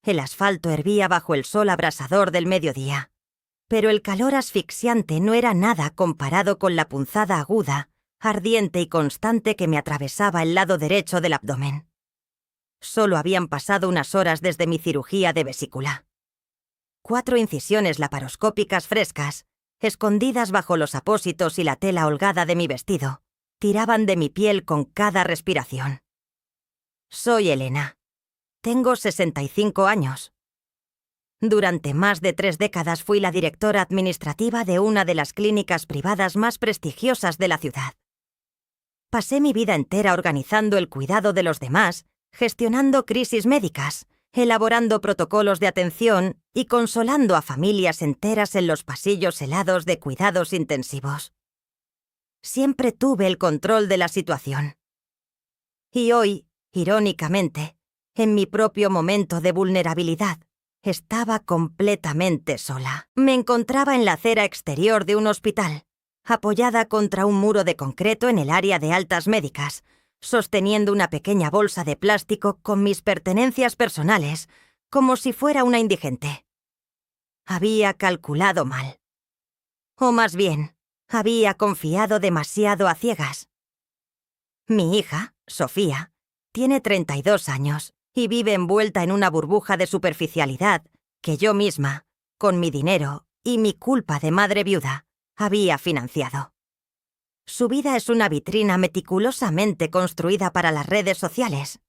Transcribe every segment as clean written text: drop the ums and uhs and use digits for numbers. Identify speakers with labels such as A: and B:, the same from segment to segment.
A: El asfalto hervía bajo el sol abrasador del mediodía. Pero el calor asfixiante no era nada comparado con la punzada aguda, ardiente y constante que me atravesaba el lado derecho del abdomen. Solo habían pasado unas horas desde mi cirugía de vesícula. 4 incisiones laparoscópicas frescas, escondidas bajo los apósitos y la tela holgada de mi vestido, tiraban de mi piel con cada respiración. Soy Elena. Tengo 65 años. Durante más de 3 décadas fui la directora administrativa de una de las clínicas privadas más prestigiosas de la ciudad. Pasé mi vida entera organizando el cuidado de los demás, gestionando crisis médicas, elaborando protocolos de atención y consolando a familias enteras en los pasillos helados de cuidados intensivos. Siempre tuve el control de la situación. Y hoy, irónicamente, en mi propio momento de vulnerabilidad, estaba completamente sola. Me encontraba en la acera exterior de un hospital, apoyada contra un muro de concreto en el área de altas médicas, sosteniendo una pequeña bolsa de plástico con mis pertenencias personales, como si fuera una indigente. Había calculado mal. O más bien, había confiado demasiado a ciegas. Mi hija, Sofía, tiene 32 años y vive envuelta en una burbuja de superficialidad que yo misma, con mi dinero y mi culpa de madre viuda, había financiado. Su vida es una vitrina meticulosamente construida para las redes sociales.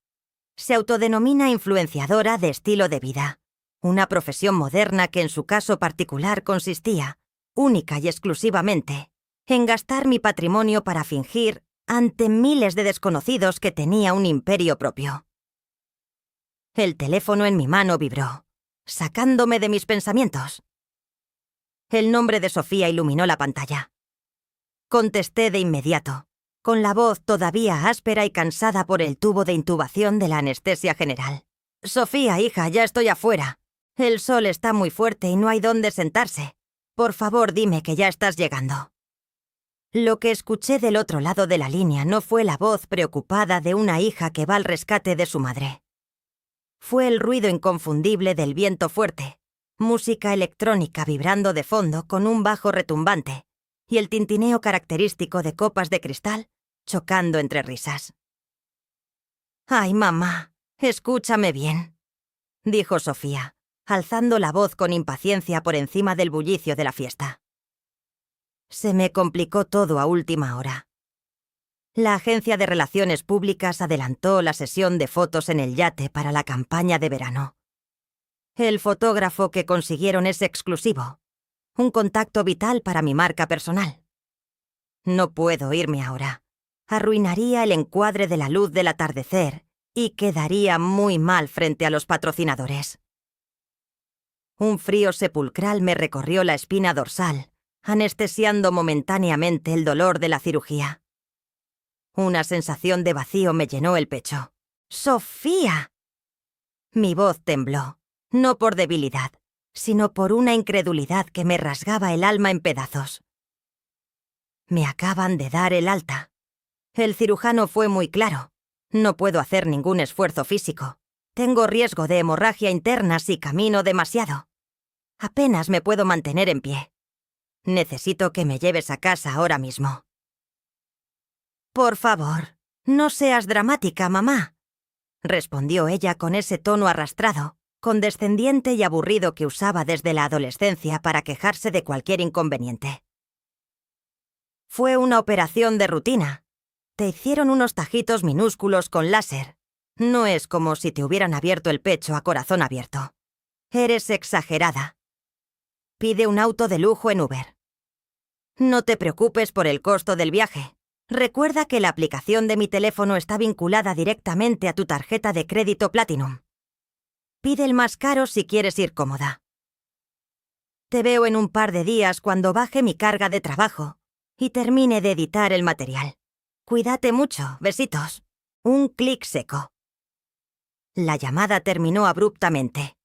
A: Se autodenomina influenciadora de estilo de vida, una profesión moderna que en su caso particular consistía, única y exclusivamente, en gastar mi patrimonio para fingir ante miles de desconocidos que tenía un imperio propio. El teléfono en mi mano vibró, sacándome de mis pensamientos. El nombre de Sofía iluminó la pantalla. Contesté de inmediato, con la voz todavía áspera y cansada por el tubo de intubación de la anestesia general. Sofía, hija, ya estoy afuera. El sol está muy fuerte y no hay dónde sentarse. Por favor, dime que ya estás llegando. Lo que escuché del otro lado de la línea no fue la voz preocupada de una hija que va al rescate de su madre. Fue el ruido inconfundible del viento fuerte, música electrónica vibrando de fondo con un bajo retumbante y el tintineo característico de copas de cristal chocando entre risas. «Ay, mamá, escúchame bien», dijo Sofía, alzando la voz con impaciencia por encima del bullicio de la fiesta. Se me complicó todo a última hora. La agencia de relaciones públicas adelantó la sesión de fotos en el yate para la campaña de verano. El fotógrafo que consiguieron es exclusivo, un contacto vital para mi marca personal. No puedo irme ahora. Arruinaría el encuadre de la luz del atardecer y quedaría muy mal frente a los patrocinadores. Un frío sepulcral me recorrió la espina dorsal, anestesiando momentáneamente el dolor de la cirugía. Una sensación de vacío me llenó el pecho. ¡Sofía! Mi voz tembló, no por debilidad, sino por una incredulidad que me rasgaba el alma en pedazos. Me acaban de dar el alta. El cirujano fue muy claro. No puedo hacer ningún esfuerzo físico. Tengo riesgo de hemorragia interna si camino demasiado. Apenas me puedo mantener en pie. Necesito que me lleves a casa ahora mismo. Por favor, no seas dramática, mamá, respondió ella con ese tono arrastrado, condescendiente y aburrido que usaba desde la adolescencia para quejarse de cualquier inconveniente. Fue una operación de rutina. Te hicieron unos tajitos minúsculos con láser. No es como si te hubieran abierto el pecho a corazón abierto. Eres exagerada. Pide un auto de lujo en Uber. No te preocupes por el costo del viaje. Recuerda que la aplicación de mi teléfono está vinculada directamente a tu tarjeta de crédito Platinum. Pide el más caro si quieres ir cómoda. Te veo en un par de días cuando baje mi carga de trabajo y termine de editar el material. Cuídate mucho, besitos. Un clic seco. La llamada terminó abruptamente.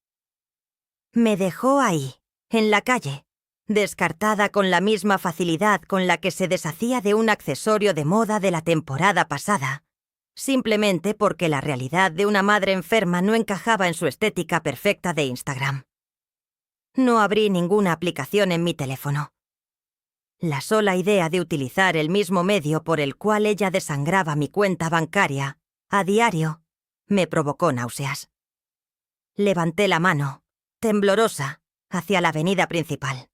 A: Me dejó ahí, en la calle, descartada con la misma facilidad con la que se deshacía de un accesorio de moda de la temporada pasada, simplemente porque la realidad de una madre enferma no encajaba en su estética perfecta de Instagram. No abrí ninguna aplicación en mi teléfono. La sola idea de utilizar el mismo medio por el cual ella desangraba mi cuenta bancaria, a diario, me provocó náuseas. Levanté la mano, temblorosa, hacia la avenida principal.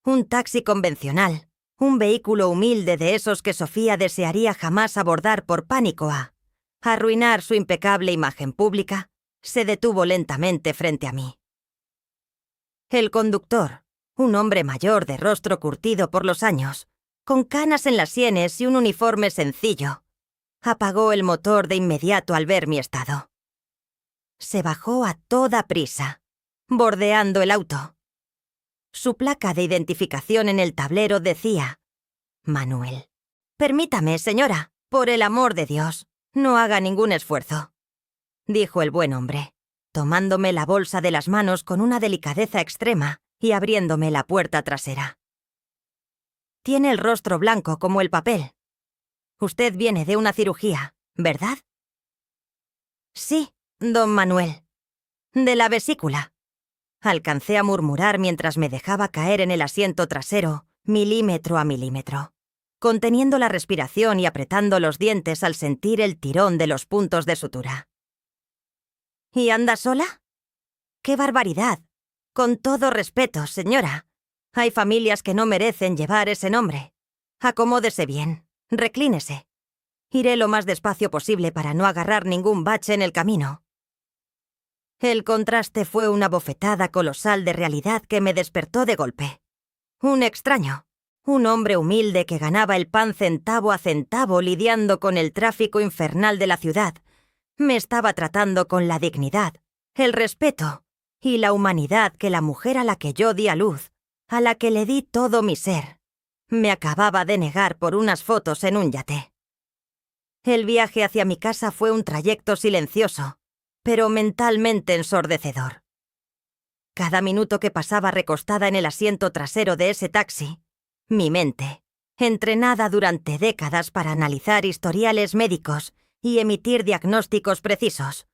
A: Un taxi convencional, un vehículo humilde de esos que Sofía desearía jamás abordar por pánico a arruinar su impecable imagen pública, se detuvo lentamente frente a mí. El conductor, un hombre mayor de rostro curtido por los años, con canas en las sienes y un uniforme sencillo, apagó el motor de inmediato al ver mi estado. Se bajó a toda prisa, bordeando el auto. Su placa de identificación en el tablero decía: Manuel. «Permítame, señora, por el amor de Dios, no haga ningún esfuerzo», dijo el buen hombre, tomándome la bolsa de las manos con una delicadeza extrema y abriéndome la puerta trasera. «Tiene el rostro blanco como el papel. Usted viene de una cirugía, ¿verdad?» «Sí, don Manuel. De la vesícula», alcancé a murmurar mientras me dejaba caer en el asiento trasero, milímetro a milímetro, conteniendo la respiración y apretando los dientes al sentir el tirón de los puntos de sutura. «¿Y anda sola?» «¡Qué barbaridad! Con todo respeto, señora. Hay familias que no merecen llevar ese nombre. Acomódese bien, reclínese. Iré lo más despacio posible para no agarrar ningún bache en el camino». El contraste fue una bofetada colosal de realidad que me despertó de golpe. Un extraño, un hombre humilde que ganaba el pan centavo a centavo lidiando con el tráfico infernal de la ciudad, me estaba tratando con la dignidad, el respeto y la humanidad que la mujer a la que yo di a luz, a la que le di todo mi ser, me acababa de negar por unas fotos en un yate. El viaje hacia mi casa fue un trayecto silencioso, pero mentalmente ensordecedor. Cada minuto que pasaba recostada en el asiento trasero de ese taxi, mi mente, entrenada durante décadas para analizar historiales médicos y emitir diagnósticos precisos,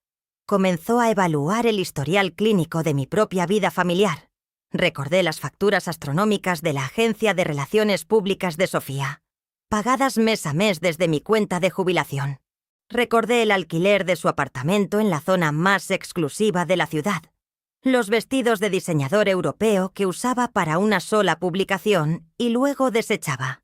A: comenzó a evaluar el historial clínico de mi propia vida familiar. Recordé las facturas astronómicas de la Agencia de Relaciones Públicas de Sofía, pagadas mes a mes desde mi cuenta de jubilación. Recordé el alquiler de su apartamento en la zona más exclusiva de la ciudad, los vestidos de diseñador europeo que usaba para una sola publicación y luego desechaba,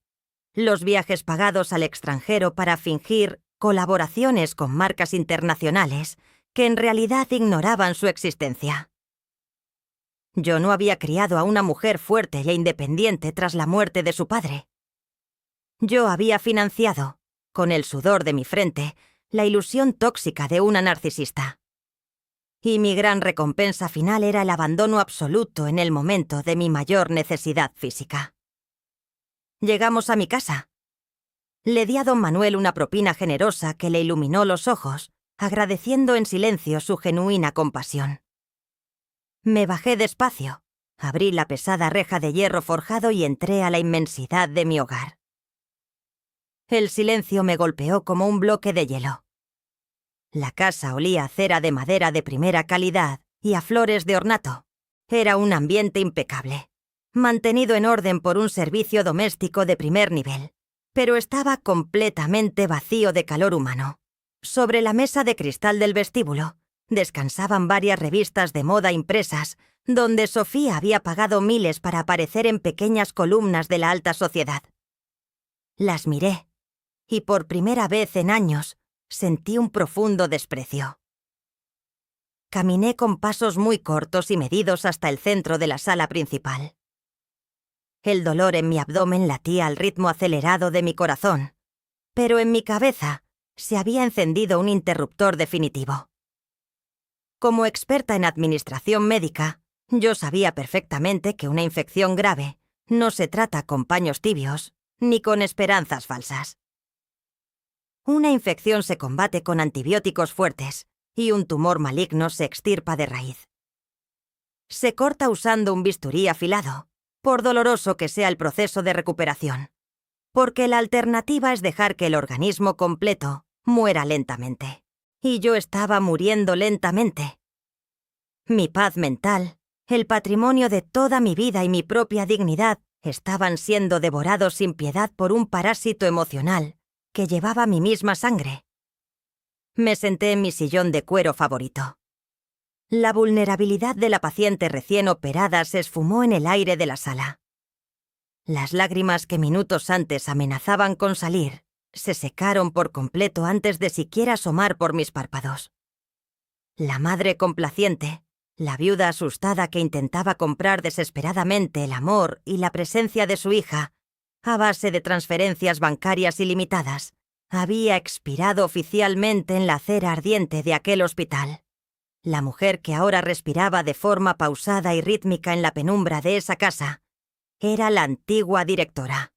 A: los viajes pagados al extranjero para fingir colaboraciones con marcas internacionales que en realidad ignoraban su existencia. Yo no había criado a una mujer fuerte e independiente tras la muerte de su padre. Yo había financiado, con el sudor de mi frente, la ilusión tóxica de una narcisista. Y mi gran recompensa final era el abandono absoluto en el momento de mi mayor necesidad física. Llegamos a mi casa. Le di a don Manuel una propina generosa que le iluminó los ojos, agradeciendo en silencio su genuina compasión. Me bajé despacio, abrí la pesada reja de hierro forjado y entré a la inmensidad de mi hogar. El silencio me golpeó como un bloque de hielo. La casa olía a cera de madera de primera calidad y a flores de ornato. Era un ambiente impecable, mantenido en orden por un servicio doméstico de primer nivel, pero estaba completamente vacío de calor humano. Sobre la mesa de cristal del vestíbulo descansaban varias revistas de moda impresas, donde Sofía había pagado miles para aparecer en pequeñas columnas de la alta sociedad. Las miré, y por primera vez en años sentí un profundo desprecio. Caminé con pasos muy cortos y medidos hasta el centro de la sala principal. El dolor en mi abdomen latía al ritmo acelerado de mi corazón, pero en mi cabeza se había encendido un interruptor definitivo. Como experta en administración médica, yo sabía perfectamente que una infección grave no se trata con paños tibios ni con esperanzas falsas. Una infección se combate con antibióticos fuertes y un tumor maligno se extirpa de raíz. Se corta usando un bisturí afilado, por doloroso que sea el proceso de recuperación, porque la alternativa es dejar que el organismo completo muera lentamente. Y yo estaba muriendo lentamente. Mi paz mental, el patrimonio de toda mi vida y mi propia dignidad estaban siendo devorados sin piedad por un parásito emocional que llevaba mi misma sangre. Me senté en mi sillón de cuero favorito. La vulnerabilidad de la paciente recién operada se esfumó en el aire de la sala. Las lágrimas que minutos antes amenazaban con salir se secaron por completo antes de siquiera asomar por mis párpados. La madre complaciente, la viuda asustada que intentaba comprar desesperadamente el amor y la presencia de su hija, a base de transferencias bancarias ilimitadas, había expirado oficialmente en la acera ardiente de aquel hospital. La mujer que ahora respiraba de forma pausada y rítmica en la penumbra de esa casa era la antigua directora,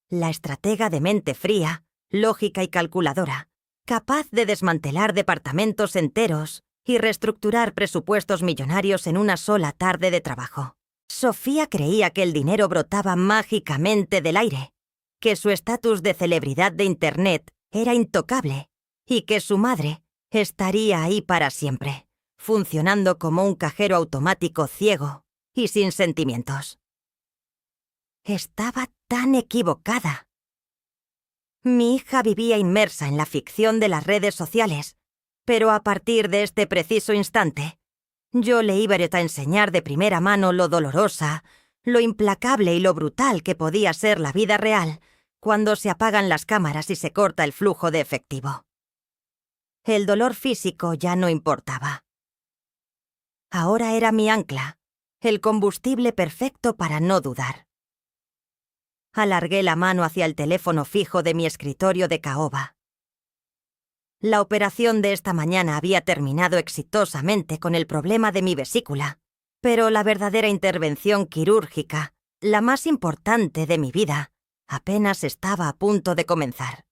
A: la estratega de mente fría, lógica y calculadora, capaz de desmantelar departamentos enteros y reestructurar presupuestos millonarios en una sola tarde de trabajo. Sofía creía que el dinero brotaba mágicamente del aire, que su estatus de celebridad de Internet era intocable y que su madre estaría ahí para siempre, funcionando como un cajero automático ciego y sin sentimientos. Estaba tan equivocada. Mi hija vivía inmersa en la ficción de las redes sociales, pero a partir de este preciso instante, yo le iba a enseñar de primera mano lo dolorosa, lo implacable y lo brutal que podía ser la vida real cuando se apagan las cámaras y se corta el flujo de efectivo. El dolor físico ya no importaba. Ahora era mi ancla, el combustible perfecto para no dudar. Alargué la mano hacia el teléfono fijo de mi escritorio de caoba. La operación de esta mañana había terminado exitosamente con el problema de mi vesícula, pero la verdadera intervención quirúrgica, la más importante de mi vida, apenas estaba a punto de comenzar.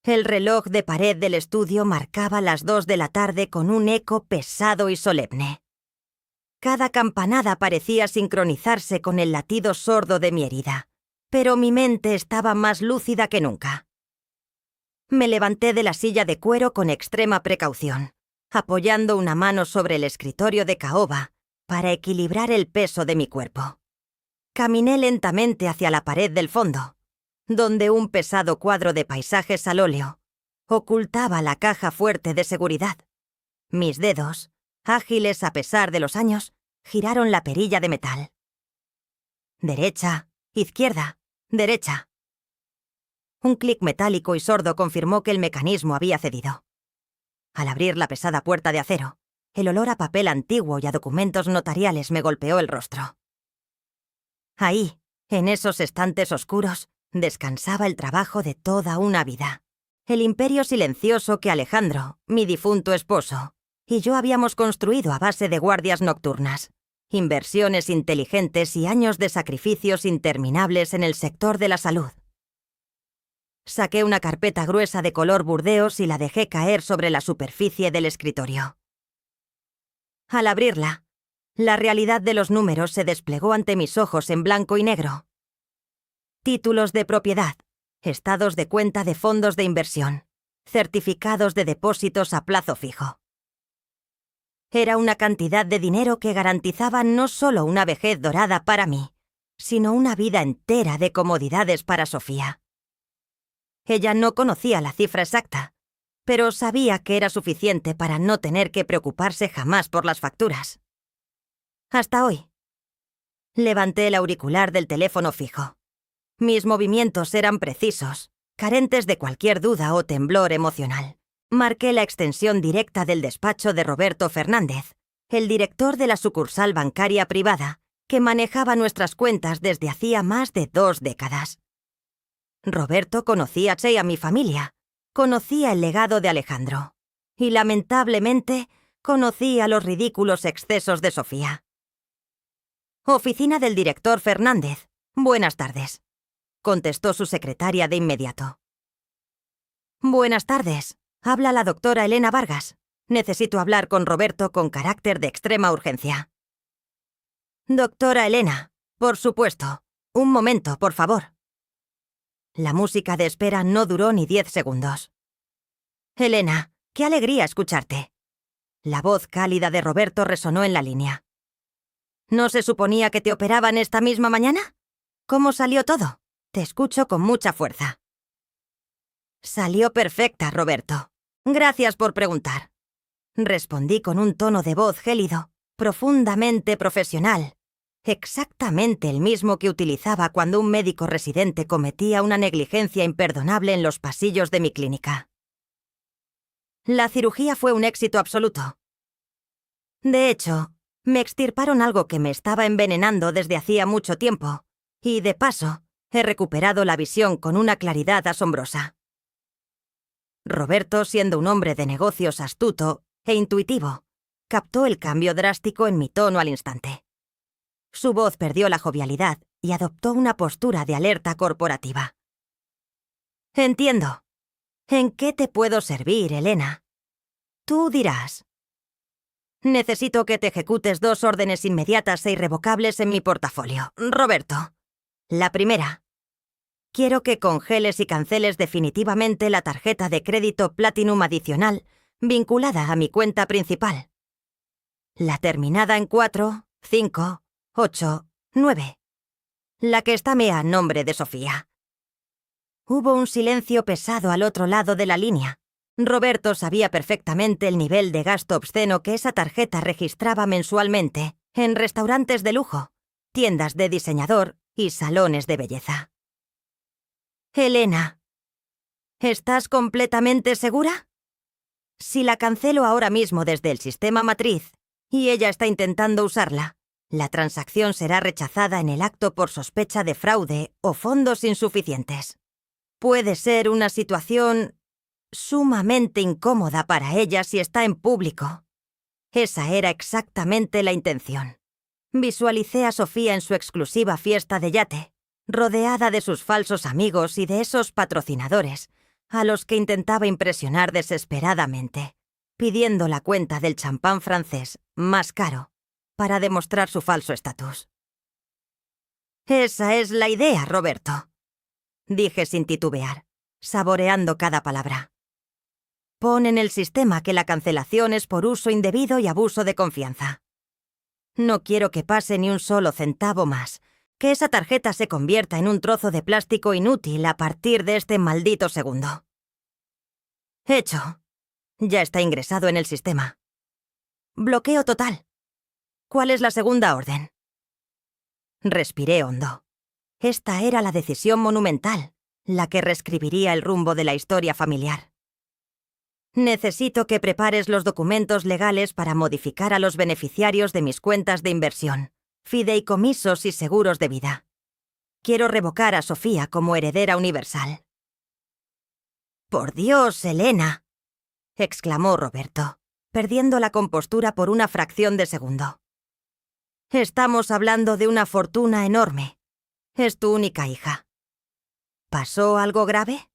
A: El reloj de pared del estudio marcaba las 2 de la tarde con un eco pesado y solemne. Cada campanada parecía sincronizarse con el latido sordo de mi herida, pero mi mente estaba más lúcida que nunca. Me levanté de la silla de cuero con extrema precaución, apoyando una mano sobre el escritorio de caoba para equilibrar el peso de mi cuerpo. Caminé lentamente hacia la pared del fondo, donde un pesado cuadro de paisajes al óleo ocultaba la caja fuerte de seguridad. Mis dedos, ágiles a pesar de los años, giraron la perilla de metal. Derecha, izquierda, derecha. Un clic metálico y sordo confirmó que el mecanismo había cedido. Al abrir la pesada puerta de acero, el olor a papel antiguo y a documentos notariales me golpeó el rostro. Ahí, en esos estantes oscuros, descansaba el trabajo de toda una vida. El imperio silencioso que Alejandro, mi difunto esposo, y yo habíamos construido a base de guardias nocturnas, inversiones inteligentes y años de sacrificios interminables en el sector de la salud. Saqué una carpeta gruesa de color burdeos y la dejé caer sobre la superficie del escritorio. Al abrirla, la realidad de los números se desplegó ante mis ojos en blanco y negro. Títulos de propiedad, estados de cuenta de fondos de inversión, certificados de depósitos a plazo fijo. Era una cantidad de dinero que garantizaba no solo una vejez dorada para mí, sino una vida entera de comodidades para Sofía. Ella no conocía la cifra exacta, pero sabía que era suficiente para no tener que preocuparse jamás por las facturas. Hasta hoy. Levanté el auricular del teléfono fijo. Mis movimientos eran precisos, carentes de cualquier duda o temblor emocional. Marqué la extensión directa del despacho de Roberto Fernández, el director de la sucursal bancaria privada, que manejaba nuestras cuentas desde hacía más de 2 décadas. Roberto conocía a mi familia, conocía el legado de Alejandro, y lamentablemente conocía los ridículos excesos de Sofía. Oficina del director Fernández. Buenas tardes, contestó su secretaria de inmediato. Buenas tardes. Habla la doctora Elena Vargas. Necesito hablar con Roberto con carácter de extrema urgencia. Doctora Elena, por supuesto. Un momento, por favor. La música de espera no duró ni 10 segundos. Elena, qué alegría escucharte. La voz cálida de Roberto resonó en la línea. ¿No se suponía que te operaban esta misma mañana? ¿Cómo salió todo? Te escucho con mucha fuerza. Salió perfecta, Roberto. Gracias por preguntar. Respondí con un tono de voz gélido, profundamente profesional, exactamente el mismo que utilizaba cuando un médico residente cometía una negligencia imperdonable en los pasillos de mi clínica. La cirugía fue un éxito absoluto. De hecho, me extirparon algo que me estaba envenenando desde hacía mucho tiempo, y de paso, he recuperado la visión con una claridad asombrosa. Roberto, siendo un hombre de negocios astuto e intuitivo, captó el cambio drástico en mi tono al instante. Su voz perdió la jovialidad y adoptó una postura de alerta corporativa. Entiendo. ¿En qué te puedo servir, Elena? Tú dirás. Necesito que te ejecutes 2 órdenes inmediatas e irrevocables en mi portafolio, Roberto. La primera. Quiero que congeles y canceles definitivamente la tarjeta de crédito Platinum adicional vinculada a mi cuenta principal. La terminada en 4, 5, 8, 9. La que está a nombre de Sofía. Hubo un silencio pesado al otro lado de la línea. Roberto sabía perfectamente el nivel de gasto obsceno que esa tarjeta registraba mensualmente en restaurantes de lujo, tiendas de diseñador y salones de belleza. Elena, ¿estás completamente segura? Si la cancelo ahora mismo desde el sistema matriz y ella está intentando usarla, la transacción será rechazada en el acto por sospecha de fraude o fondos insuficientes. Puede ser una situación sumamente incómoda para ella si está en público. Esa era exactamente la intención. Visualicé a Sofía en su exclusiva fiesta de yate, rodeada de sus falsos amigos y de esos patrocinadores, a los que intentaba impresionar desesperadamente, pidiendo la cuenta del champán francés más caro para demostrar su falso estatus. Esa es la idea, Roberto, dije sin titubear, saboreando cada palabra. Pon en el sistema que la cancelación es por uso indebido y abuso de confianza. No quiero que pase ni un solo centavo más, que esa tarjeta se convierta en un trozo de plástico inútil a partir de este maldito segundo. Hecho. Ya está ingresado en el sistema. Bloqueo total. ¿Cuál es la segunda orden? Respiré hondo. Esta era la decisión monumental, la que reescribiría el rumbo de la historia familiar. Necesito que prepares los documentos legales para modificar a los beneficiarios de mis cuentas de inversión, fideicomisos y seguros de vida. Quiero revocar a Sofía como heredera universal. «¡Por Dios, Elena!», exclamó Roberto, perdiendo la compostura por una fracción de segundo. «Estamos hablando de una fortuna enorme. Es tu única hija. ¿Pasó algo grave?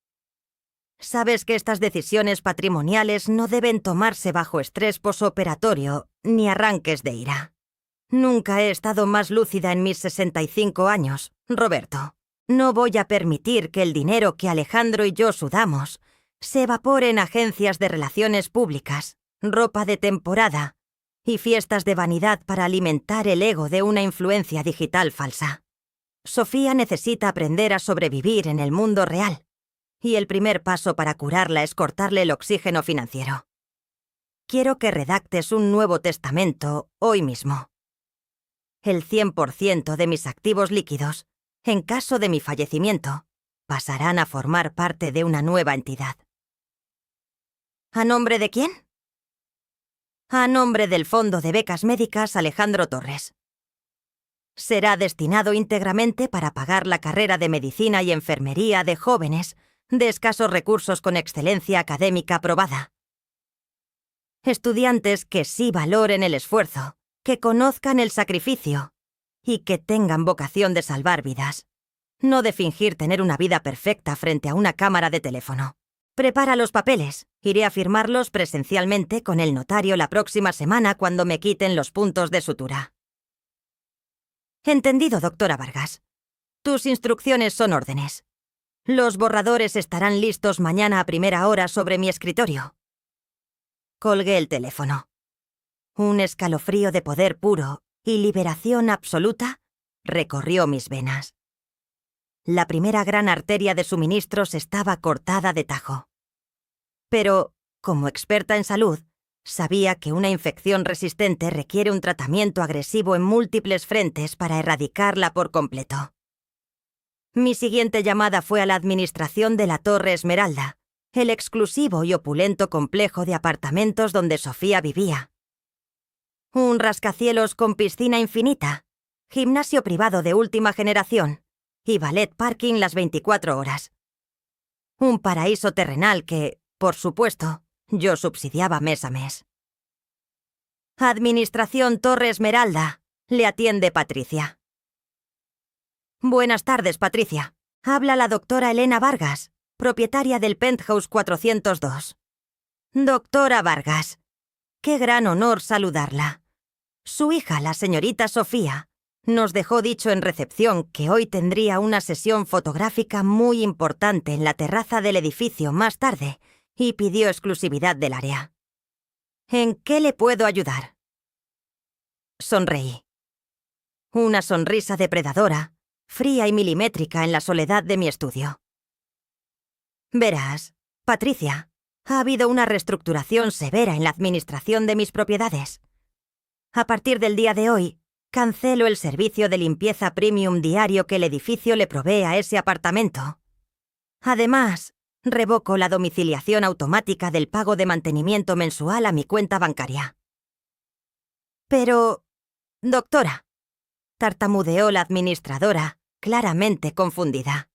A: Sabes que estas decisiones patrimoniales no deben tomarse bajo estrés posoperatorio ni arranques de ira. Nunca he estado más lúcida en mis 65 años, Roberto. No voy a permitir que el dinero que Alejandro y yo sudamos se evapore en agencias de relaciones públicas, ropa de temporada y fiestas de vanidad para alimentar el ego de una influencia digital falsa. Sofía necesita aprender a sobrevivir en el mundo real. Y el primer paso para curarla es cortarle el oxígeno financiero. Quiero que redactes un nuevo testamento hoy mismo. El 100% de mis activos líquidos, en caso de mi fallecimiento, pasarán a formar parte de una nueva entidad. ¿A nombre de quién? A nombre del Fondo de Becas Médicas Alejandro Torres. Será destinado íntegramente para pagar la carrera de medicina y enfermería de jóvenes de escasos recursos con excelencia académica probada. Estudiantes que sí valoren el esfuerzo, que conozcan el sacrificio y que tengan vocación de salvar vidas, no de fingir tener una vida perfecta frente a una cámara de teléfono. Prepara los papeles. Iré a firmarlos presencialmente con el notario la próxima semana cuando me quiten los puntos de sutura. Entendido, doctora Vargas. Tus instrucciones son órdenes. Los borradores estarán listos mañana a primera hora sobre mi escritorio. Colgué el teléfono. Un escalofrío de poder puro y liberación absoluta recorrió mis venas. La primera gran arteria de suministros estaba cortada de tajo. Pero, como experta en salud, sabía que una infección resistente requiere un tratamiento agresivo en múltiples frentes para erradicarla por completo. Mi siguiente llamada fue a la administración de la Torre Esmeralda, el exclusivo y opulento complejo de apartamentos donde Sofía vivía. Un rascacielos con piscina infinita, gimnasio privado de última generación y valet parking las 24 horas. Un paraíso terrenal que, por supuesto, yo subsidiaba mes a mes. Administración Torre Esmeralda, le atiende Patricia. Buenas tardes, Patricia. Habla la doctora Elena Vargas, propietaria del Penthouse 402. Doctora Vargas, qué gran honor saludarla. Su hija, la señorita Sofía, nos dejó dicho en recepción que hoy tendría una sesión fotográfica muy importante en la terraza del edificio más tarde y pidió exclusividad del área. ¿En qué le puedo ayudar? Sonreí. Una sonrisa depredadora, fría y milimétrica en la soledad de mi estudio. Verás, Patricia, ha habido una reestructuración severa en la administración de mis propiedades. A partir del día de hoy, cancelo el servicio de limpieza premium diario que el edificio le provee a ese apartamento. Además, revoco la domiciliación automática del pago de mantenimiento mensual a mi cuenta bancaria. Pero, doctora, tartamudeó la administradora, claramente confundida.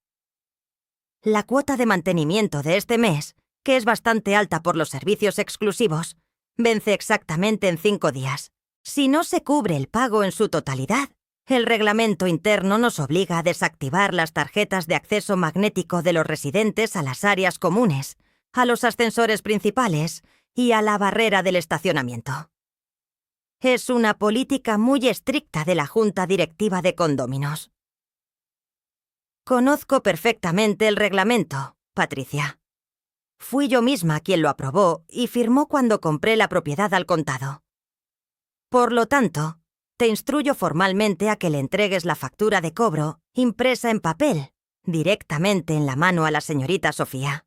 A: La cuota de mantenimiento de este mes, que es bastante alta por los servicios exclusivos, vence exactamente en 5 días. Si no se cubre el pago en su totalidad, el reglamento interno nos obliga a desactivar las tarjetas de acceso magnético de los residentes a las áreas comunes, a los ascensores principales y a la barrera del estacionamiento. Es una política muy estricta de la Junta Directiva de Condóminos. Conozco perfectamente el reglamento, Patricia. Fui yo misma quien lo aprobó y firmó cuando compré la propiedad al contado. Por lo tanto, te instruyo formalmente a que le entregues la factura de cobro, impresa en papel, directamente en la mano a la señorita Sofía.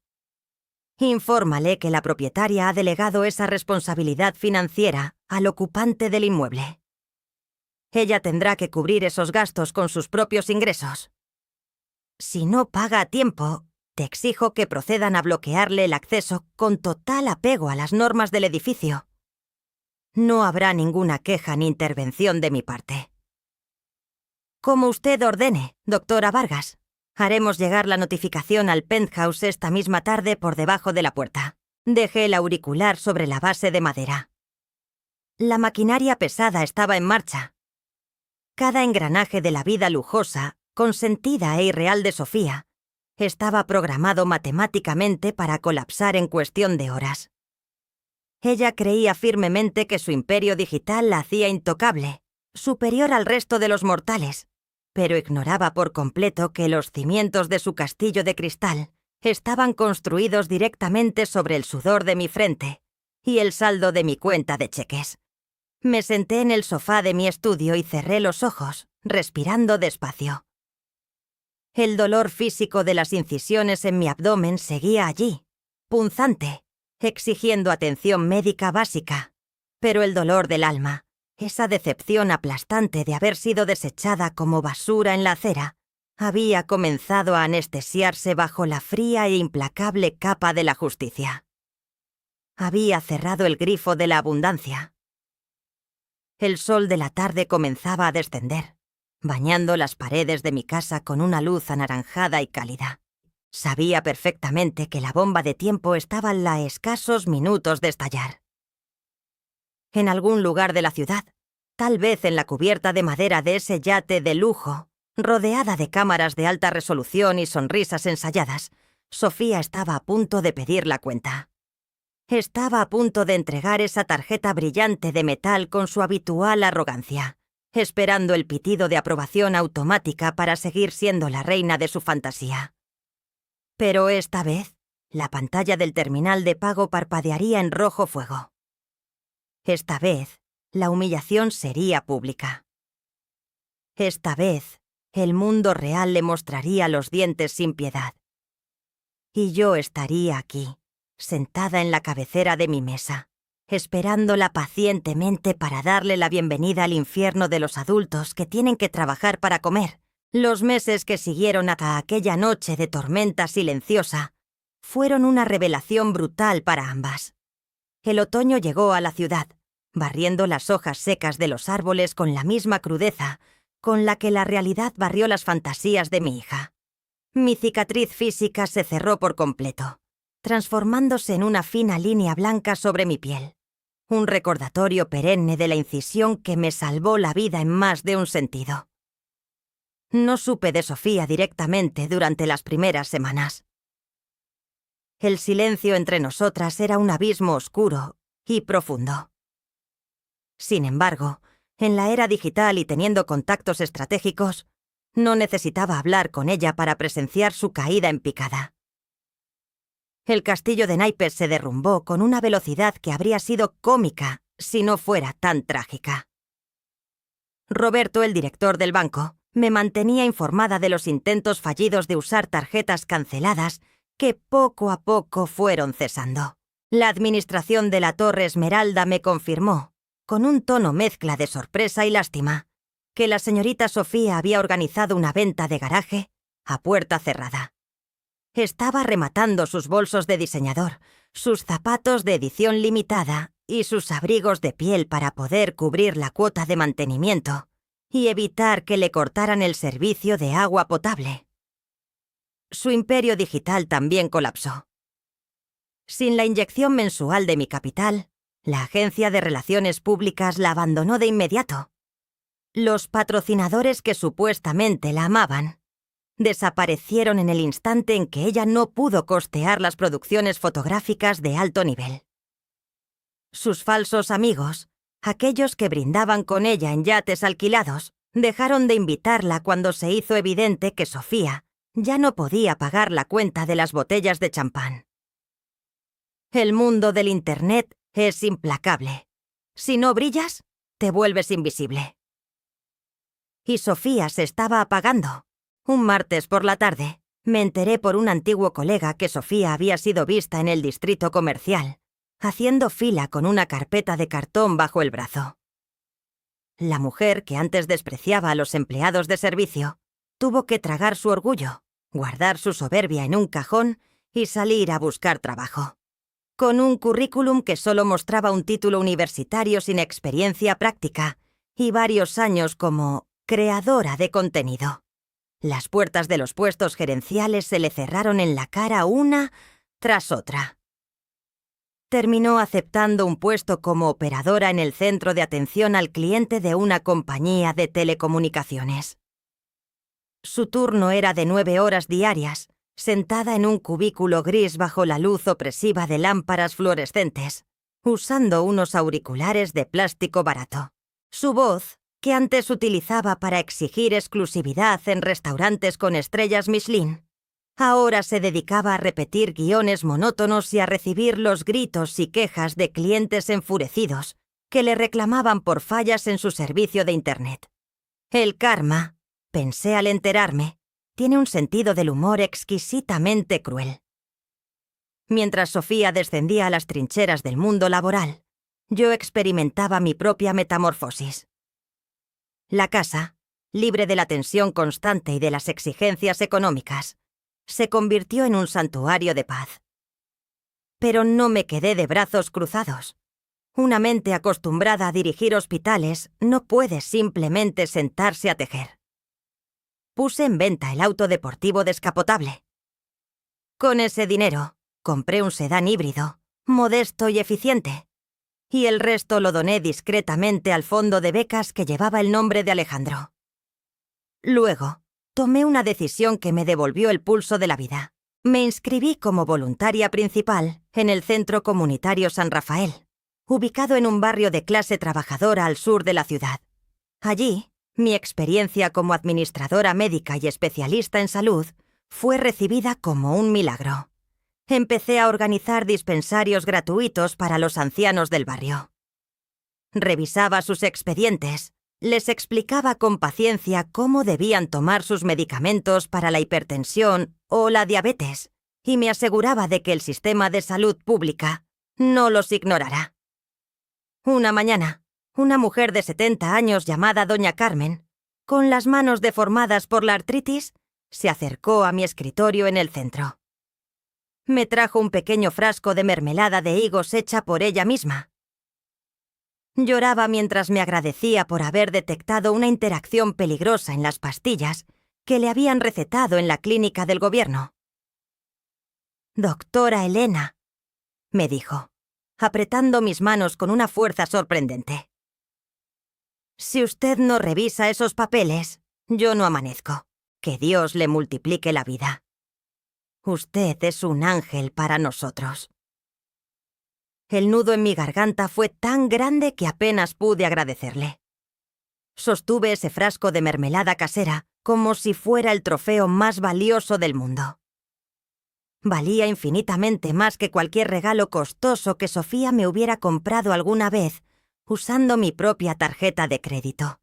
A: Infórmale que la propietaria ha delegado esa responsabilidad financiera al ocupante del inmueble. Ella tendrá que cubrir esos gastos con sus propios ingresos. Si no paga a tiempo, te exijo que procedan a bloquearle el acceso con total apego a las normas del edificio. No habrá ninguna queja ni intervención de mi parte. Como usted ordene, doctora Vargas. Haremos llegar la notificación al penthouse esta misma tarde por debajo de la puerta. Dejé el auricular sobre la base de madera. La maquinaria pesada estaba en marcha. Cada engranaje de la vida lujosa, consentida e irreal de Sofía, estaba programado matemáticamente para colapsar en cuestión de horas. Ella creía firmemente que su imperio digital la hacía intocable, superior al resto de los mortales, pero ignoraba por completo que los cimientos de su castillo de cristal estaban construidos directamente sobre el sudor de mi frente y el saldo de mi cuenta de cheques. Me senté en el sofá de mi estudio y cerré los ojos, respirando despacio. El dolor físico de las incisiones en mi abdomen seguía allí, punzante, exigiendo atención médica básica, pero el dolor del alma, esa decepción aplastante de haber sido desechada como basura en la acera, había comenzado a anestesiarse bajo la fría e implacable capa de la justicia. Había cerrado el grifo de la abundancia. El sol de la tarde comenzaba a descender, bañando las paredes de mi casa con una luz anaranjada y cálida. Sabía perfectamente que la bomba de tiempo estaba a escasos minutos de estallar. En algún lugar de la ciudad, tal vez en la cubierta de madera de ese yate de lujo, rodeada de cámaras de alta resolución y sonrisas ensayadas, Sofía estaba a punto de pedir la cuenta. Estaba a punto de entregar esa tarjeta brillante de metal con su habitual arrogancia, esperando el pitido de aprobación automática para seguir siendo la reina de su fantasía. Pero esta vez, la pantalla del terminal de pago parpadearía en rojo fuego. Esta vez, la humillación sería pública. Esta vez, el mundo real le mostraría los dientes sin piedad. Y yo estaría aquí, sentada en la cabecera de mi mesa, esperándola pacientemente para darle la bienvenida al infierno de los adultos que tienen que trabajar para comer. Los meses que siguieron a aquella noche de tormenta silenciosa fueron una revelación brutal para ambas. El otoño llegó a la ciudad, barriendo las hojas secas de los árboles con la misma crudeza con la que la realidad barrió las fantasías de mi hija. Mi cicatriz física se cerró por completo, transformándose en una fina línea blanca sobre mi piel, un recordatorio perenne de la incisión que me salvó la vida en más de un sentido. No supe de Sofía directamente durante las primeras semanas. El silencio entre nosotras era un abismo oscuro y profundo. Sin embargo, en la era digital y teniendo contactos estratégicos, no necesitaba hablar con ella para presenciar su caída en picada. El castillo de naipes se derrumbó con una velocidad que habría sido cómica si no fuera tan trágica. Roberto, el director del banco, me mantenía informada de los intentos fallidos de usar tarjetas canceladas que poco a poco fueron cesando. La administración de la Torre Esmeralda me confirmó, con un tono mezcla de sorpresa y lástima, que la señorita Sofía había organizado una venta de garaje a puerta cerrada. Estaba rematando sus bolsos de diseñador, sus zapatos de edición limitada y sus abrigos de piel para poder cubrir la cuota de mantenimiento y evitar que le cortaran el servicio de agua potable. Su imperio digital también colapsó. Sin la inyección mensual de mi capital, la agencia de relaciones públicas la abandonó de inmediato. Los patrocinadores que supuestamente la amaban desaparecieron en el instante en que ella no pudo costear las producciones fotográficas de alto nivel. Sus falsos amigos, aquellos que brindaban con ella en yates alquilados, dejaron de invitarla cuando se hizo evidente que Sofía ya no podía pagar la cuenta de las botellas de champán. El mundo del Internet es implacable. Si no brillas, te vuelves invisible. Y Sofía se estaba apagando. Un martes por la tarde, me enteré por un antiguo colega que Sofía había sido vista en el distrito comercial, haciendo fila con una carpeta de cartón bajo el brazo. La mujer, que antes despreciaba a los empleados de servicio, tuvo que tragar su orgullo, guardar su soberbia en un cajón y salir a buscar trabajo. Con un currículum que solo mostraba un título universitario sin experiencia práctica y varios años como creadora de contenido. Las puertas de los puestos gerenciales se le cerraron en la cara una tras otra. Terminó aceptando un puesto como operadora en el centro de atención al cliente de una compañía de telecomunicaciones. Su turno era de 9 horas diarias, sentada en un cubículo gris bajo la luz opresiva de lámparas fluorescentes, usando unos auriculares de plástico barato. Su voz, que antes utilizaba para exigir exclusividad en restaurantes con estrellas Michelin, ahora se dedicaba a repetir guiones monótonos y a recibir los gritos y quejas de clientes enfurecidos que le reclamaban por fallas en su servicio de Internet. El karma, pensé al enterarme, tiene un sentido del humor exquisitamente cruel. Mientras Sofía descendía a las trincheras del mundo laboral, yo experimentaba mi propia metamorfosis. La casa, libre de la tensión constante y de las exigencias económicas, se convirtió en un santuario de paz. Pero no me quedé de brazos cruzados. Una mente acostumbrada a dirigir hospitales no puede simplemente sentarse a tejer. Puse en venta el auto deportivo descapotable. Con ese dinero, compré un sedán híbrido, modesto y eficiente, y el resto lo doné discretamente al fondo de becas que llevaba el nombre de Alejandro. Luego, tomé una decisión que me devolvió el pulso de la vida. Me inscribí como voluntaria principal en el Centro Comunitario San Rafael, ubicado en un barrio de clase trabajadora al sur de la ciudad. Allí, mi experiencia como administradora médica y especialista en salud fue recibida como un milagro. Empecé a organizar dispensarios gratuitos para los ancianos del barrio. Revisaba sus expedientes, les explicaba con paciencia cómo debían tomar sus medicamentos para la hipertensión o la diabetes, y me aseguraba de que el sistema de salud pública no los ignorará. Una mañana, una mujer de 70 años llamada Doña Carmen, con las manos deformadas por la artritis, se acercó a mi escritorio en el centro. Me trajo un pequeño frasco de mermelada de higos hecha por ella misma. Lloraba mientras me agradecía por haber detectado una interacción peligrosa en las pastillas que le habían recetado en la clínica del gobierno. «Doctora Elena», me dijo, apretando mis manos con una fuerza sorprendente. «Si usted no revisa esos papeles, yo no amanezco. Que Dios le multiplique la vida. Usted es un ángel para nosotros». El nudo en mi garganta fue tan grande que apenas pude agradecerle. Sostuve ese frasco de mermelada casera como si fuera el trofeo más valioso del mundo. Valía infinitamente más que cualquier regalo costoso que Sofía me hubiera comprado alguna vez usando mi propia tarjeta de crédito.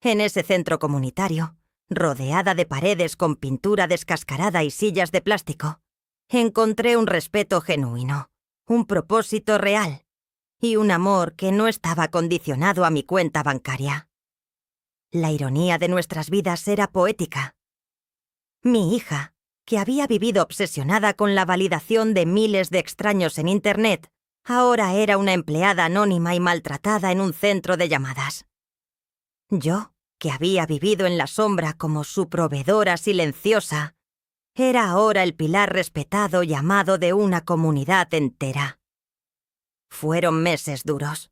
A: En ese centro comunitario, rodeada de paredes con pintura descascarada y sillas de plástico, encontré un respeto genuino, un propósito real y un amor que no estaba condicionado a mi cuenta bancaria. La ironía de nuestras vidas era poética. Mi hija, que había vivido obsesionada con la validación de miles de extraños en Internet, ahora era una empleada anónima y maltratada en un centro de llamadas. Yo, que había vivido en la sombra como su proveedora silenciosa, era ahora el pilar respetado y amado de una comunidad entera. Fueron meses duros.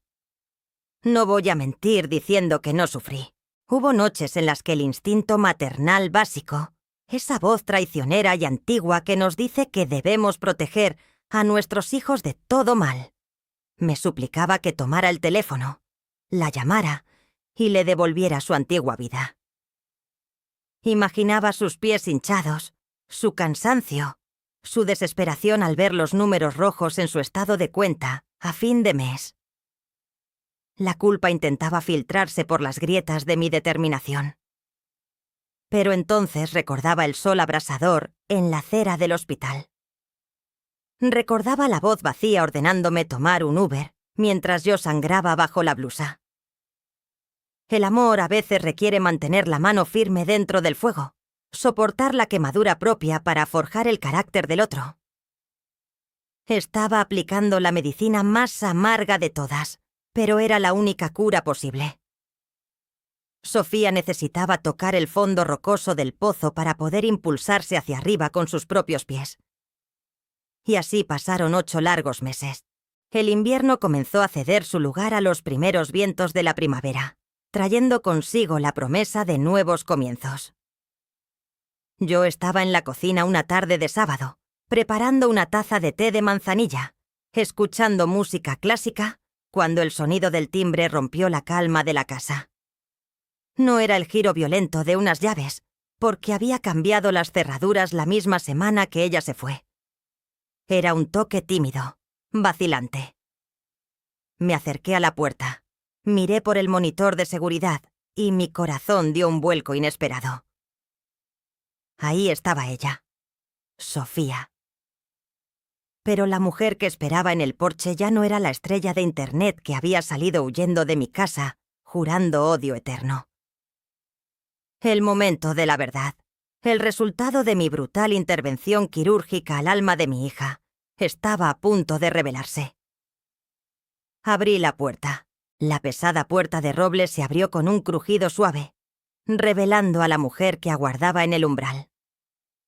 A: No voy a mentir diciendo que no sufrí. Hubo noches en las que el instinto maternal básico, esa voz traicionera y antigua que nos dice que debemos proteger a nuestros hijos de todo mal, me suplicaba que tomara el teléfono, la llamara y le devolviera su antigua vida. Imaginaba sus pies hinchados, su cansancio, su desesperación al ver los números rojos en su estado de cuenta a fin de mes. La culpa intentaba filtrarse por las grietas de mi determinación. Pero entonces recordaba el sol abrasador en la acera del hospital. Recordaba la voz vacía ordenándome tomar un Uber mientras yo sangraba bajo la blusa. El amor a veces requiere mantener la mano firme dentro del fuego, soportar la quemadura propia para forjar el carácter del otro. Estaba aplicando la medicina más amarga de todas, pero era la única cura posible. Sofía necesitaba tocar el fondo rocoso del pozo para poder impulsarse hacia arriba con sus propios pies. Y así pasaron 8 largos meses. El invierno comenzó a ceder su lugar a los primeros vientos de la primavera, trayendo consigo la promesa de nuevos comienzos. Yo estaba en la cocina una tarde de sábado, preparando una taza de té de manzanilla, escuchando música clásica, cuando el sonido del timbre rompió la calma de la casa. No era el giro violento de unas llaves, porque había cambiado las cerraduras la misma semana que ella se fue. Era un toque tímido, vacilante. Me acerqué a la puerta, miré por el monitor de seguridad y mi corazón dio un vuelco inesperado. Ahí estaba ella, Sofía. Pero la mujer que esperaba en el porche ya no era la estrella de Internet que había salido huyendo de mi casa, jurando odio eterno. El momento de la verdad, el resultado de mi brutal intervención quirúrgica al alma de mi hija, estaba a punto de revelarse. Abrí la puerta. La pesada puerta de roble se abrió con un crujido suave, revelando a la mujer que aguardaba en el umbral.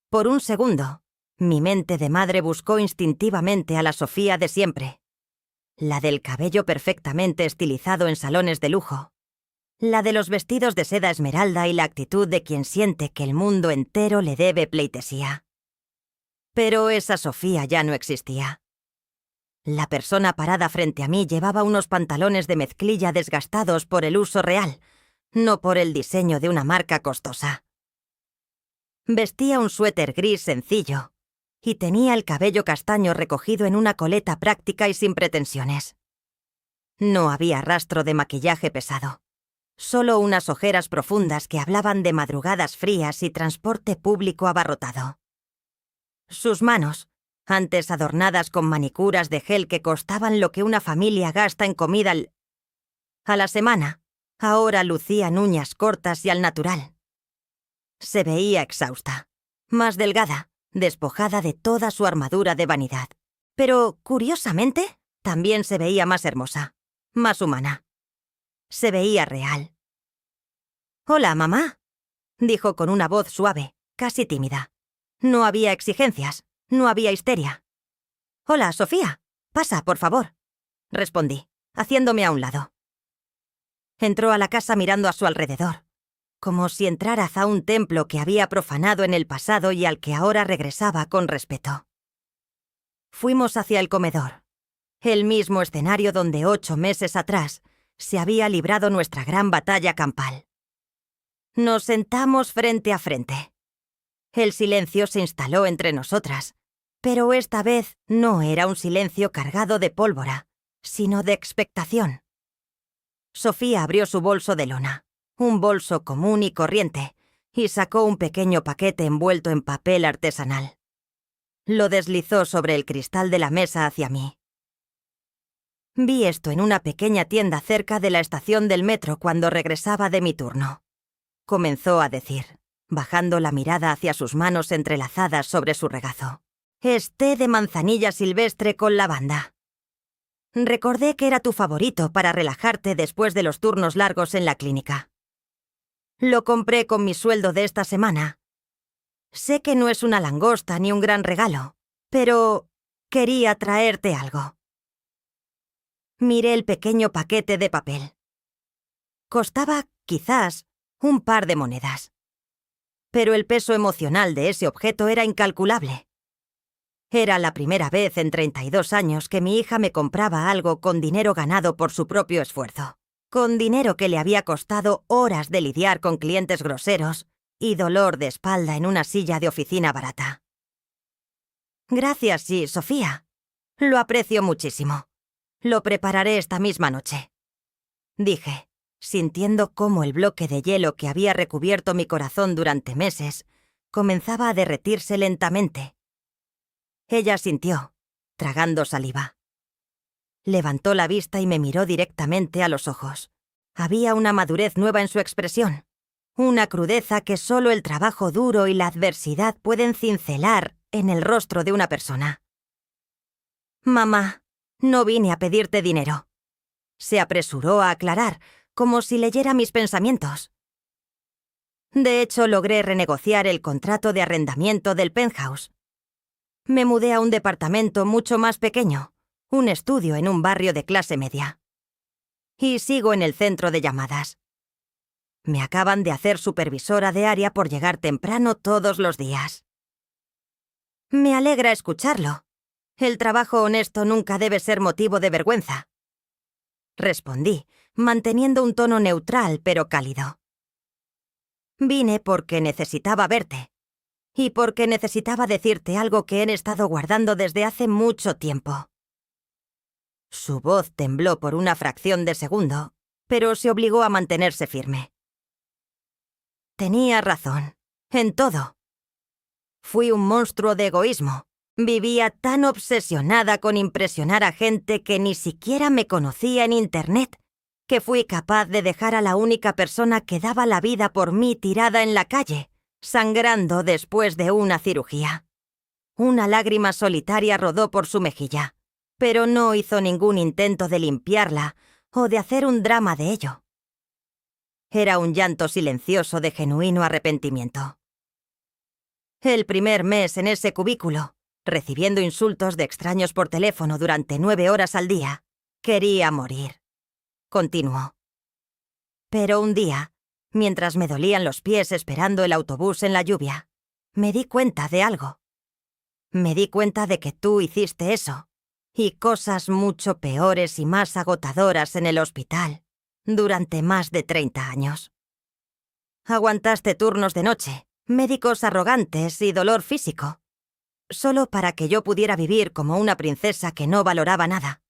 A: Por un segundo, mi mente de madre buscó instintivamente a la Sofía de siempre. La del cabello perfectamente estilizado en salones de lujo. La de los vestidos de seda esmeralda y la actitud de quien siente que el mundo entero le debe pleitesía. Pero esa Sofía ya no existía. La persona parada frente a mí llevaba unos pantalones de mezclilla desgastados por el uso real, no por el diseño de una marca costosa. Vestía un suéter gris sencillo y tenía el cabello castaño recogido en una coleta práctica y sin pretensiones. No había rastro de maquillaje pesado, solo unas ojeras profundas que hablaban de madrugadas frías y transporte público abarrotado. Sus manos, antes adornadas con manicuras de gel que costaban lo que una familia gasta en comida a la semana, ahora lucían uñas cortas y al natural. Se veía exhausta, más delgada, despojada de toda su armadura de vanidad. Pero, curiosamente, también se veía más hermosa, más humana. Se veía real. «Hola, mamá», dijo con una voz suave, casi tímida. No había exigencias, no había histeria. «Hola, Sofía. Pasa, por favor», respondí, haciéndome a un lado. Entró a la casa mirando a su alrededor, como si entrara a un templo que había profanado en el pasado y al que ahora regresaba con respeto. Fuimos hacia el comedor, el mismo escenario donde 8 meses atrás se había librado nuestra gran batalla campal. Nos sentamos frente a frente. El silencio se instaló entre nosotras, pero esta vez no era un silencio cargado de pólvora, sino de expectación. Sofía abrió su bolso de lona, un bolso común y corriente, y sacó un pequeño paquete envuelto en papel artesanal. Lo deslizó sobre el cristal de la mesa hacia mí. Vi esto en una pequeña tienda cerca de la estación del metro cuando regresaba de mi turno. Comenzó a decir, bajando la mirada hacia sus manos entrelazadas sobre su regazo. «Es té de manzanilla silvestre con lavanda. Recordé que era tu favorito para relajarte después de los turnos largos en la clínica. Lo compré con mi sueldo de esta semana. Sé que no es una langosta ni un gran regalo, pero quería traerte algo». Miré el pequeño paquete de papel. Costaba, quizás, un par de monedas. Pero el peso emocional de ese objeto era incalculable. Era la primera vez en 32 años que mi hija me compraba algo con dinero ganado por su propio esfuerzo, con dinero que le había costado horas de lidiar con clientes groseros y dolor de espalda en una silla de oficina barata. «Gracias, sí, Sofía. Lo aprecio muchísimo. Lo prepararé esta misma noche», dije, sintiendo cómo el bloque de hielo que había recubierto mi corazón durante meses comenzaba a derretirse lentamente. Ella sintió, tragando saliva. Levantó la vista y me miró directamente a los ojos. Había una madurez nueva en su expresión, una crudeza que solo el trabajo duro y la adversidad pueden cincelar en el rostro de una persona. «Mamá, no vine a pedirte dinero», se apresuró a aclarar, como si leyera mis pensamientos. «De hecho, logré renegociar el contrato de arrendamiento del penthouse. Me mudé a un departamento mucho más pequeño, un estudio en un barrio de clase media. Y sigo en el centro de llamadas. Me acaban de hacer supervisora de área por llegar temprano todos los días». «Me alegra escucharlo. El trabajo honesto nunca debe ser motivo de vergüenza», respondí, manteniendo un tono neutral pero cálido. «Vine porque necesitaba verte. Y porque necesitaba decirte algo que he estado guardando desde hace mucho tiempo». Su voz tembló por una fracción de segundo, pero se obligó a mantenerse firme. Tenía razón, en todo. Fui un monstruo de egoísmo. Vivía tan obsesionada con impresionar a gente que ni siquiera me conocía en Internet, que fui capaz de dejar a la única persona que daba la vida por mí tirada en la calle, sangrando después de una cirugía. Una lágrima solitaria rodó por su mejilla, pero no hizo ningún intento de limpiarla o de hacer un drama de ello. Era un llanto silencioso de genuino arrepentimiento. El primer mes en ese cubículo, recibiendo insultos de extraños por teléfono durante 9 horas al día, quería morir. Continuó. Pero un día, mientras me dolían los pies esperando el autobús en la lluvia, me di cuenta de algo. Me di cuenta de que tú hiciste eso, y cosas mucho peores y más agotadoras en el hospital, durante más de 30 años. Aguantaste turnos de noche, médicos arrogantes y dolor físico, solo para que yo pudiera vivir como una princesa que no valoraba nada.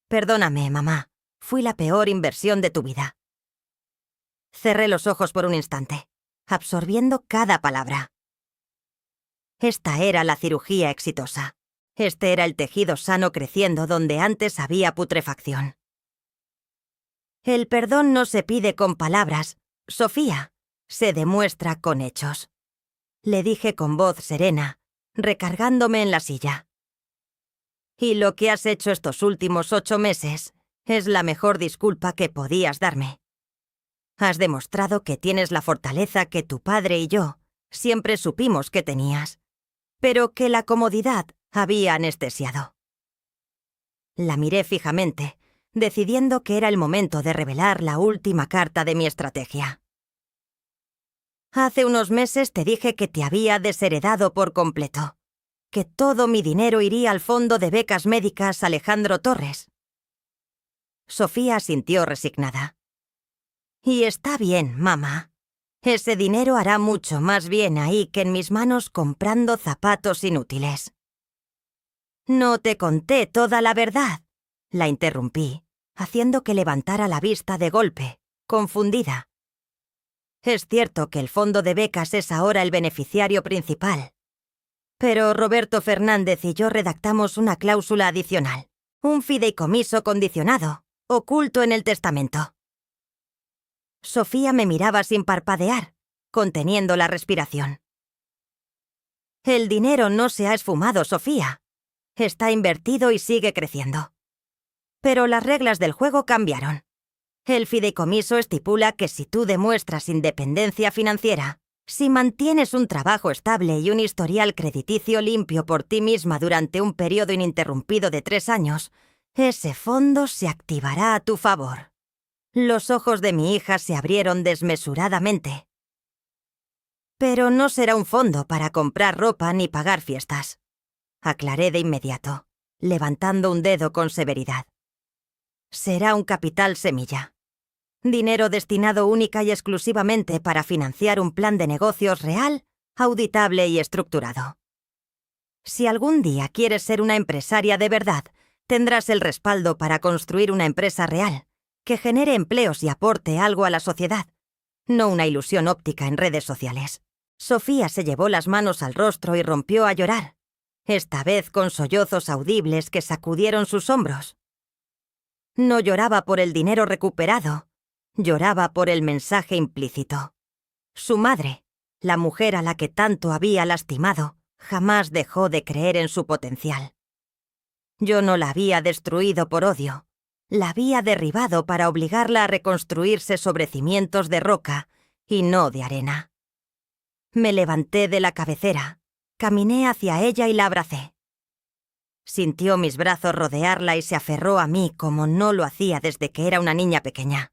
A: Perdóname, mamá, fui la peor inversión de tu vida. Cerré los ojos por un instante, absorbiendo cada palabra. Esta era la cirugía exitosa. Este era el tejido sano creciendo donde antes había putrefacción. El perdón no se pide con palabras, Sofía, se demuestra con hechos. Le dije con voz serena, recargándome en la silla. Y lo que has hecho estos últimos 8 meses es la mejor disculpa que podías darme. Has demostrado que tienes la fortaleza que tu padre y yo siempre supimos que tenías, pero que la comodidad había anestesiado. La miré fijamente, decidiendo que era el momento de revelar la última carta de mi estrategia. Hace unos meses te dije que te había desheredado por completo, que todo mi dinero iría al fondo de becas médicas Alejandro Torres. Sofía asintió resignada. Y está bien, mamá. Ese dinero hará mucho más bien ahí que en mis manos comprando zapatos inútiles. No te conté toda la verdad, la interrumpí, haciendo que levantara la vista de golpe, confundida. Es cierto que el fondo de becas es ahora el beneficiario principal, pero Roberto Fernández y yo redactamos una cláusula adicional, un fideicomiso condicionado, oculto en el testamento. Sofía me miraba sin parpadear, conteniendo la respiración. El dinero no se ha esfumado, Sofía. Está invertido y sigue creciendo. Pero las reglas del juego cambiaron. El fideicomiso estipula que si tú demuestras independencia financiera, si mantienes un trabajo estable y un historial crediticio limpio por ti misma durante un periodo ininterrumpido de 3 años, ese fondo se activará a tu favor. Los ojos de mi hija se abrieron desmesuradamente. Pero no será un fondo para comprar ropa ni pagar fiestas, aclaré de inmediato, levantando un dedo con severidad. Será un capital semilla. Dinero destinado única y exclusivamente para financiar un plan de negocios real, auditable y estructurado. Si algún día quieres ser una empresaria de verdad, tendrás el respaldo para construir una empresa real, que genere empleos y aporte algo a la sociedad, no una ilusión óptica en redes sociales. Sofía se llevó las manos al rostro y rompió a llorar, esta vez con sollozos audibles que sacudieron sus hombros. No lloraba por el dinero recuperado, lloraba por el mensaje implícito. Su madre, la mujer a la que tanto había lastimado, jamás dejó de creer en su potencial. Yo no la había destruido por odio, la había derribado para obligarla a reconstruirse sobre cimientos de roca y no de arena. Me levanté de la cabecera, caminé hacia ella y la abracé. Sintió mis brazos rodearla y se aferró a mí como no lo hacía desde que era una niña pequeña.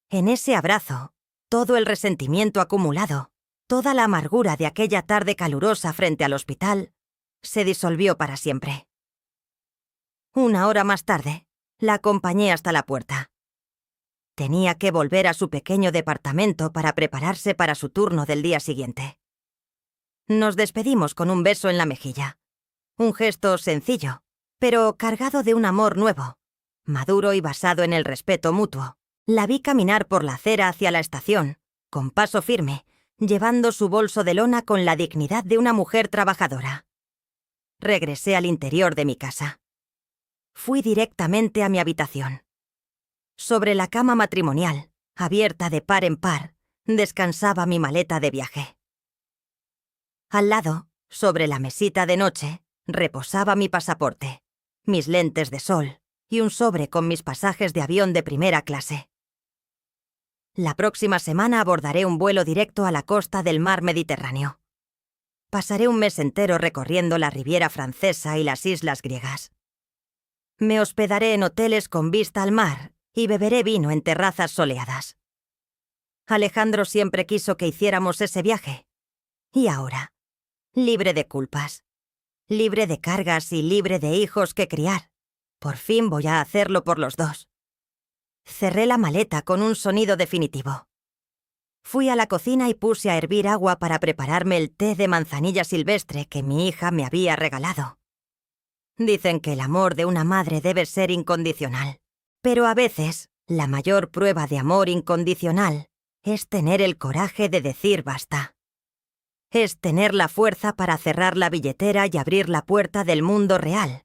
A: En ese abrazo, todo el resentimiento acumulado, toda la amargura de aquella tarde calurosa frente al hospital, se disolvió para siempre. 1 hora más tarde, la acompañé hasta la puerta. Tenía que volver a su pequeño departamento para prepararse para su turno del día siguiente. Nos despedimos con un beso en la mejilla. Un gesto sencillo, pero cargado de un amor nuevo, maduro y basado en el respeto mutuo. La vi caminar por la acera hacia la estación, con paso firme, llevando su bolso de lona con la dignidad de una mujer trabajadora. Regresé al interior de mi casa. Fui directamente a mi habitación. Sobre la cama matrimonial, abierta de par en par, descansaba mi maleta de viaje. Al lado, sobre la mesita de noche, reposaba mi pasaporte, mis lentes de sol y un sobre con mis pasajes de avión de primera clase. La próxima semana abordaré un vuelo directo a la costa del mar Mediterráneo. Pasaré un mes entero recorriendo la Riviera Francesa y las islas griegas. Me hospedaré en hoteles con vista al mar y beberé vino en terrazas soleadas. Alejandro siempre quiso que hiciéramos ese viaje. Y ahora, libre de culpas, libre de cargas y libre de hijos que criar, por fin voy a hacerlo por los dos. Cerré la maleta con un sonido definitivo. Fui a la cocina y puse a hervir agua para prepararme el té de manzanilla silvestre que mi hija me había regalado. Dicen que el amor de una madre debe ser incondicional, pero a veces la mayor prueba de amor incondicional es tener el coraje de decir basta. Es tener la fuerza para cerrar la billetera y abrir la puerta del mundo real,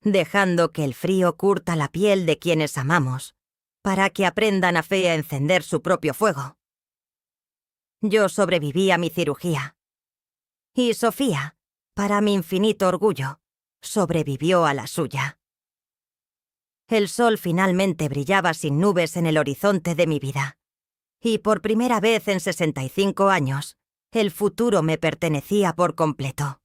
A: dejando que el frío curta la piel de quienes amamos, para que aprendan a fe a encender su propio fuego. Yo sobreviví a mi cirugía. Y Sofía, para mi infinito orgullo, sobrevivió a la suya. El sol finalmente brillaba sin nubes en el horizonte de mi vida. Y por primera vez en 65 años, el futuro me pertenecía por completo.